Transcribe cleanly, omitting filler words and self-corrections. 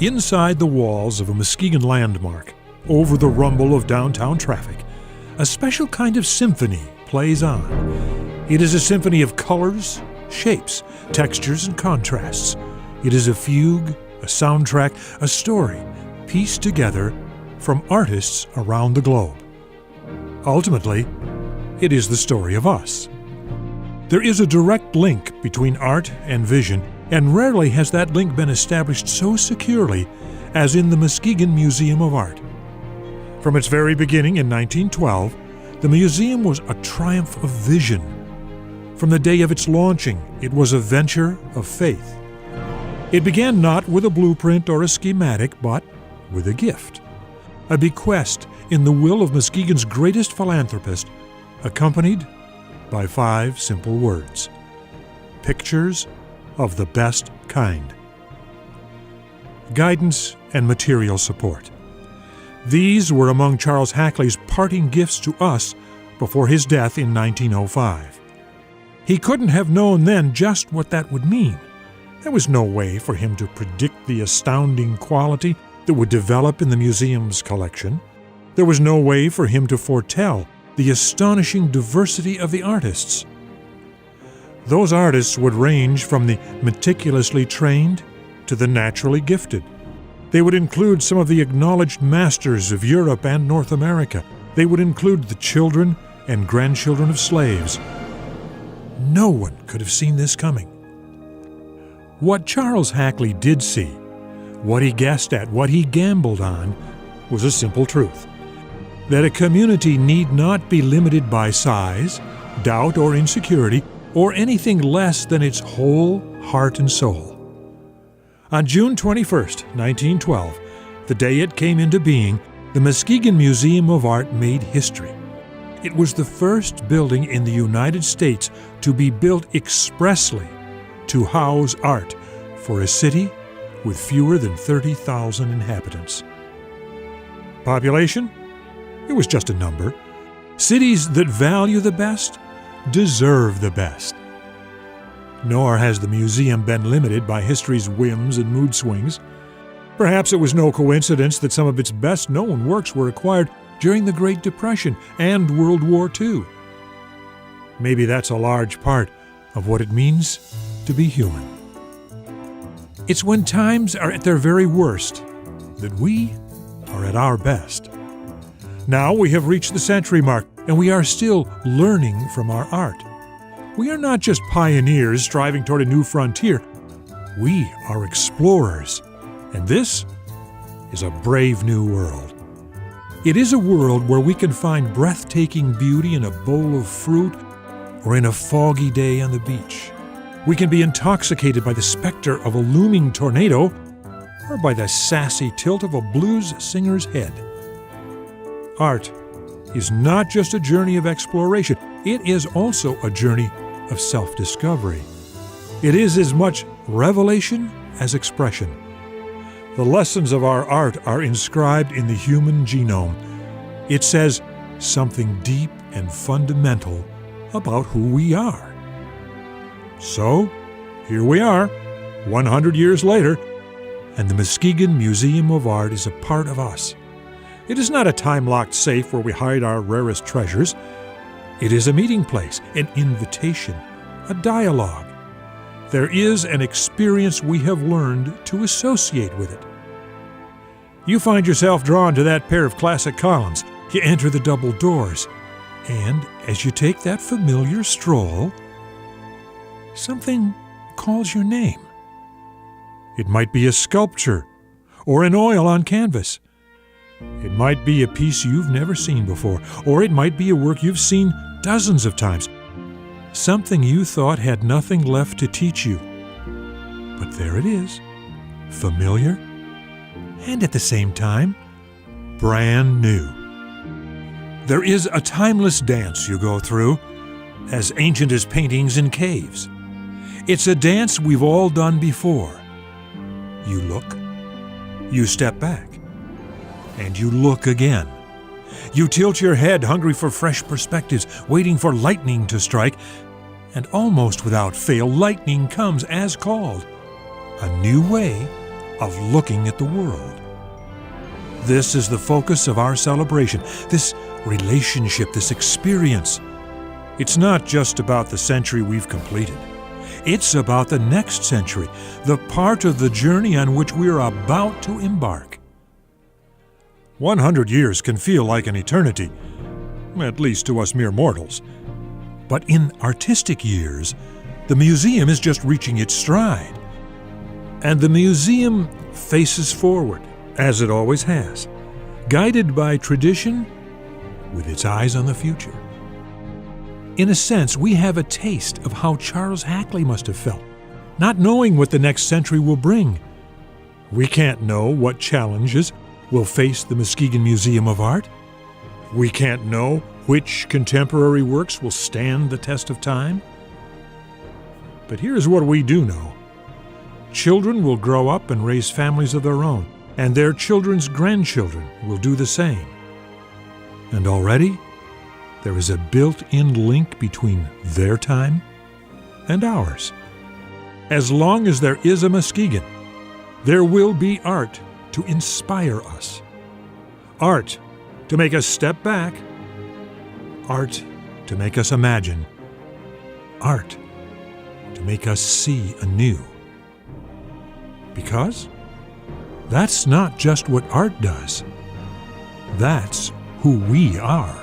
Inside the walls of a Muskegon landmark, over the rumble of downtown traffic, a special kind of symphony plays on. It is a symphony of colors, shapes, textures, and contrasts. It is a fugue, a soundtrack, a story pieced together from artists around the globe. Ultimately, it is the story of us. There is a direct link between art and vision, and rarely has that link been established so securely as in the Muskegon Museum of Art. From its very beginning in 1912, the museum was a triumph of vision. From the day of its launching, it was a venture of faith. It began not with a blueprint or a schematic, but with a gift, a bequest in the will of Muskegon's greatest philanthropist, accompanied by 5 simple words: pictures of the best kind. Guidance and material support. These were among Charles Hackley's parting gifts to us before his death in 1905. He couldn't have known then just what that would mean. There was no way for him to predict the astounding quality that would develop in the museum's collection. There was no way for him to foretell the astonishing diversity of the artists. Those artists would range from the meticulously trained to the naturally gifted. They would include some of the acknowledged masters of Europe and North America. They would include the children and grandchildren of slaves. No one could have seen this coming. What Charles Hackley did see, what he guessed at, what he gambled on, was a simple truth: that a community need not be limited by size, doubt, or insecurity, or anything less than its whole heart and soul. On June 21, 1912, the day it came into being, the Muskegon Museum of Art made history. It was the first building in the United States to be built expressly to house art for a city with fewer than 30,000 inhabitants. Population? It was just a number. Cities that value the best deserve the best. Nor has the museum been limited by history's whims and mood swings. Perhaps it was no coincidence that some of its best-known works were acquired during the Great Depression and World War II. Maybe that's a large part of what it means to be human. It's when times are at their very worst that we are at our best. Now we have reached the century mark, and we are still learning from our art. We are not just pioneers striving toward a new frontier. We are explorers, and this is a brave new world. It is a world where we can find breathtaking beauty in a bowl of fruit or in a foggy day on the beach. We can be intoxicated by the specter of a looming tornado or by the sassy tilt of a blues singer's head. Art is not just a journey of exploration, it is also a journey of self-discovery. It is as much revelation as expression. The lessons of our art are inscribed in the human genome. It says something deep and fundamental about who we are. So, here we are, 100 years later, and the Muskegon Museum of Art is a part of us. It is not a time-locked safe where we hide our rarest treasures. It is a meeting place, an invitation, a dialogue. There is an experience we have learned to associate with it. You find yourself drawn to that pair of classic columns. You enter the double doors, and as you take that familiar stroll, something calls your name. It might be a sculpture or an oil on canvas. It might be a piece you've never seen before, or it might be a work you've seen dozens of times. Something you thought had nothing left to teach you. But there it is, familiar, and at the same time, brand new. There is a timeless dance you go through, as ancient as paintings in caves. It's a dance we've all done before. You look, you step back, and you look again. You tilt your head, hungry for fresh perspectives, waiting for lightning to strike, and almost without fail, lightning comes as called. A new way of looking at the world. This is the focus of our celebration, this relationship, this experience. It's not just about the century we've completed. It's about the next century, the part of the journey on which we are about to embark. 100 years can feel like an eternity, at least to us mere mortals. But in artistic years, the museum is just reaching its stride. And the museum faces forward, as it always has, guided by tradition with its eyes on the future. In a sense, we have a taste of how Charles Hackley must have felt, not knowing what the next century will bring. We can't know what challenges will face the Muskegon Museum of Art. We can't know which contemporary works will stand the test of time. But here's what we do know. Children will grow up and raise families of their own, and their children's grandchildren will do the same. And already, there is a built-in link between their time and ours. As long as there is a Muskegon, there will be art to inspire us. Art to make us step back. Art to make us imagine. Art to make us see anew. Because that's not just what art does. That's who we are.